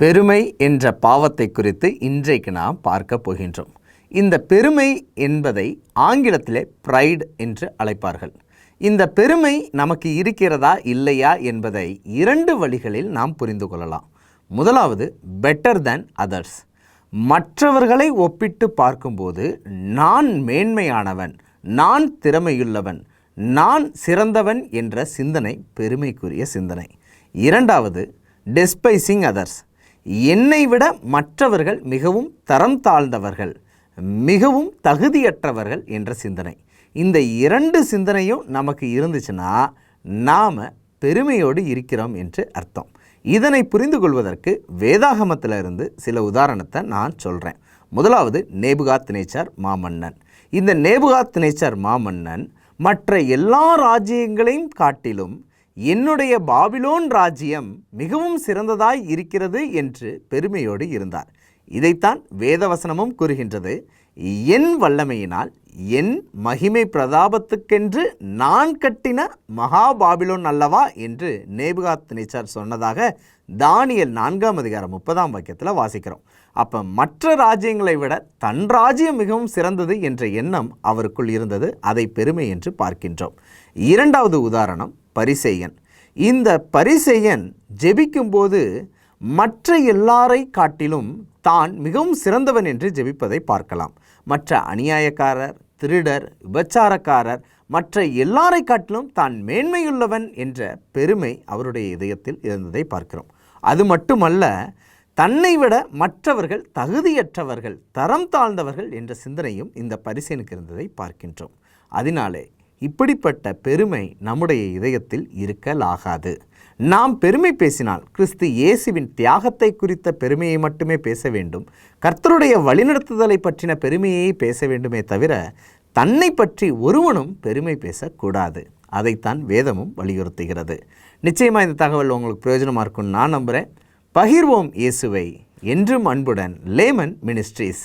பெருமை என்ற பாவத்தை குறித்து இன்றைக்கு நாம் பார்க்க போகின்றோம். இந்த பெருமை என்பதை ஆங்கிலத்திலே ப்ரைடு என்று அழைப்பார்கள். இந்த பெருமை நமக்கு இருக்கிறதா இல்லையா என்பதை இரண்டு வழிகளில் நாம் புரிந்து கொள்ளலாம். முதலாவது, பெட்டர் தேன் அதர்ஸ். மற்றவர்களை ஒப்பிட்டு பார்க்கும்போது நான் மேன்மையானவன், நான் திறமையுள்ளவன், நான் சிறந்தவன் என்ற சிந்தனை பெருமைக்குரிய சிந்தனை. இரண்டாவது, டெஸ்பைசிங் அதர்ஸ். என்னை விட மற்றவர்கள் மிகவும் தரம் தாழ்ந்தவர்கள், மிகவும் தகுதியற்றவர்கள் என்ற சிந்தனை. இந்த இரண்டு சிந்தனையும் நமக்கு இருந்துச்சுன்னா நாம் பெருமையோடு இருக்கிறோம் என்று அர்த்தம். இதனை புரிந்து கொள்வதற்கு வேதாகமத்திலிருந்து சில உதாரணத்தை நான் சொல்கிறேன். முதலாவது, நேபுகாத்நேச்சார் மாமன்னன். இந்த நேபுகாத்நேச்சார் மாமன்னன் மற்ற எல்லா ராஜ்யங்களையும் காட்டிலும் என்னுடைய பாபிலோன் ராஜ்யம் மிகவும் சிறந்ததாய் இருக்கிறது என்று பெருமையோடு இருந்தார். இதைத்தான் வேதவசனமும் கூறுகின்றது. என் வல்லமையினால் என் மகிமை பிரதாபத்துக்கென்று நான் கட்டின மகா பாபிலோன் அல்லவா என்று நேபுகாத்நேச்சார் சொன்னதாக தானியேல் 4:30 வாசிக்கிறோம். அப்போ மற்ற ராஜ்யங்களை விட தன் ராஜ்யம் மிகவும் சிறந்தது என்ற எண்ணம் அவருக்குள் இருந்தது. அதை பெருமை என்று பார்க்கின்றோம். இரண்டாவது உதாரணம், பரிசேயன். இந்த பரிசேயன் ஜெபிக்கும்போது மற்ற எல்லாரை காட்டிலும் தான் மிகவும் சிறந்தவன் என்று ஜெபிப்பதை பார்க்கலாம். மற்ற அநியாயக்காரர், திருடர், விபச்சாரக்காரர், மற்ற எல்லாரை காட்டிலும் தான் மேன்மையுள்ளவன் என்ற பெருமை அவருடைய இதயத்தில் இருந்ததை பார்க்கிறோம். அது மட்டுமல்ல, தன்னை விட மற்றவர்கள் தகுதியற்றவர்கள், தரம் தாழ்ந்தவர்கள் என்ற சிந்தனையும் இந்த பரிசேயனுக்கு இருந்ததை பார்க்கின்றோம். அதனாலே இப்படிப்பட்ட பெருமை நம்முடைய இதயத்தில் இருக்கலாகாது. நாம் பெருமை பேசினால் கிறிஸ்து இயேசுவின் தியாகத்தை குறித்த பெருமையை மட்டுமே பேச வேண்டும். கர்த்தருடைய வழிநடத்துதலை பற்றின பெருமையை பேச வேண்டுமே தவிர தன்னை பற்றி ஒருவனும் பெருமை பேசக்கூடாது. அதைத்தான் வேதமும் வலியுறுத்துகிறது. நிச்சயமாக இந்த தகவல் உங்களுக்கு பிரயோஜனமாக இருக்கும்னு நான் நம்புகிறேன். பகிர்வோம் இயேசுவை. என்றும் அன்புடன், லேமன் மினிஸ்ட்ரீஸ்.